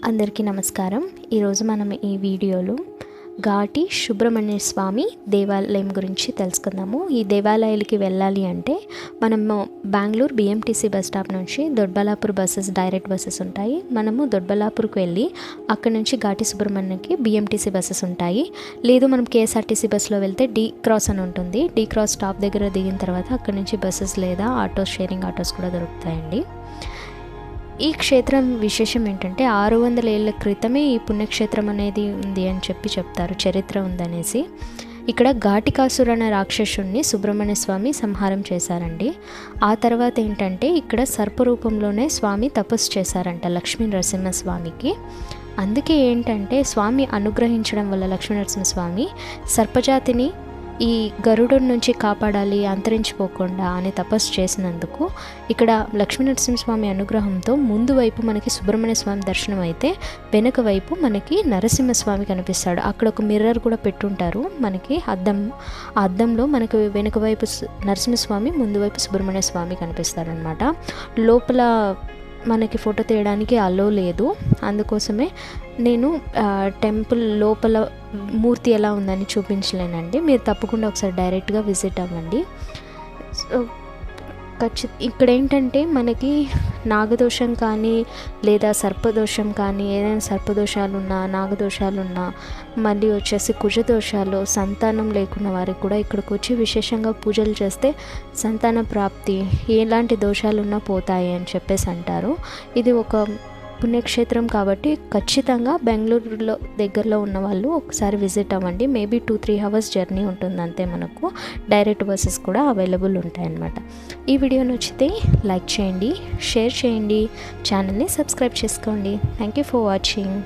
అందరికీ నమస్కారం. ఈరోజు మనం ఈ వీడియోలో ఘాటి సుబ్రహ్మణ్య స్వామి దేవాలయం గురించి తెలుసుకుందాము. ఈ దేవాలయాలకి వెళ్ళాలి అంటే మనము బెంగళూరు బిఎంటీసీ బస్ స్టాప్ నుంచి దొడ్బలాపూర్ డైరెక్ట్ బస్సెస్ ఉంటాయి. మనము దొడ్బలాపూర్కి వెళ్ళి అక్కడ నుంచి ఘాటి సుబ్రహ్మణ్యకి బిఎంటీసీ బస్సెస్ ఉంటాయి. లేదు మనం కేఎస్ఆర్టీసీ బస్సులో వెళ్తే డి క్రాస్ అని ఉంటుంది. డి క్రాస్ స్టాప్ దగ్గర దిగిన తర్వాత అక్కడ నుంచి బస్సెస్ లేదా ఆటోస్, షేరింగ్ ఆటోస్ కూడా దొరుకుతాయండి. ఈ క్షేత్రం విశేషం ఏంటంటే 600 ఏళ్ల క్రితమే ఈ పుణ్యక్షేత్రం అనేది ఉంది అని చెప్తారు, చరిత్ర ఉందనేసి. ఇక్కడ ఘాటికాసుర అనే రాక్షసుడిని సుబ్రహ్మణ్య స్వామి సంహారం చేశారండి. ఆ తర్వాత ఏంటంటే ఇక్కడ సర్పరూపంలోనే స్వామి తపస్సు చేశారంట లక్ష్మీ నరసింహస్వామికి. అందుకే ఏంటంటే స్వామి అనుగ్రహించడం వల్ల లక్ష్మీ నరసింహస్వామి సర్పజాతిని ఈ గరుడు నుంచి కాపాడాలి, అంతరించిపోకుండా అని తపస్సు చేసినందుకు ఇక్కడ లక్ష్మీ నరసింహస్వామి అనుగ్రహంతో ముందు వైపు మనకి సుబ్రహ్మణ్య స్వామి దర్శనం అయితే వెనుక వైపు మనకి నరసింహస్వామి కనిపిస్తాడు. అక్కడ ఒక మిర్రర్ కూడా పెట్టుంటారు మనకి అద్దం. ఆ అద్దంలో మనకి వెనుక వైపు నరసింహస్వామి, ముందు వైపు సుబ్రహ్మణ్య స్వామి కనిపిస్తారనమాట. లోపల మనకి ఫోటో తీయడానికి అలో లేదు. అందుకోసమే నేను టెంపుల్ లోపల మూర్తి ఎలా ఉందని చూపించలేనండి. మీరు తప్పకుండా ఒకసారి డైరెక్ట్గా విజిట్ అవ్వండి. సో ఇక్కడ ఏంటంటే మనకి నాగదోషం కానీ లేదా సర్పదోషం కానీ, ఏదైనా సర్పదోషాలున్నా, నాగదోషాలున్నా, మళ్ళీ వచ్చేసి కుజదోషాలు, సంతానం లేకున్న వారికి కూడా ఇక్కడికి వచ్చి విశేషంగా పూజలు చేస్తే సంతాన ప్రాప్తి, ఎలాంటి దోషాలున్నా పోతాయి అని చెప్పేసి అంటారు. ఇది ఒక పుణ్యక్షేత్రం కాబట్టి ఖచ్చితంగా బెంగళూరులో దగ్గరలో ఉన్న వాళ్ళు ఒకసారి విజిట్ అవ్వండి. మేబీ 2-3 అవర్స్ జర్నీ ఉంటుంది అంతే. మనకు డైరెక్ట్ బస్సెస్ కూడా అవైలబుల్ ఉంటాయన్నమాట. ఈ వీడియో నచ్చితే లైక్ చేయండి, షేర్ చేయండి, ఛానల్ని సబ్స్క్రైబ్ చేసుకోండి. Thank you for watching.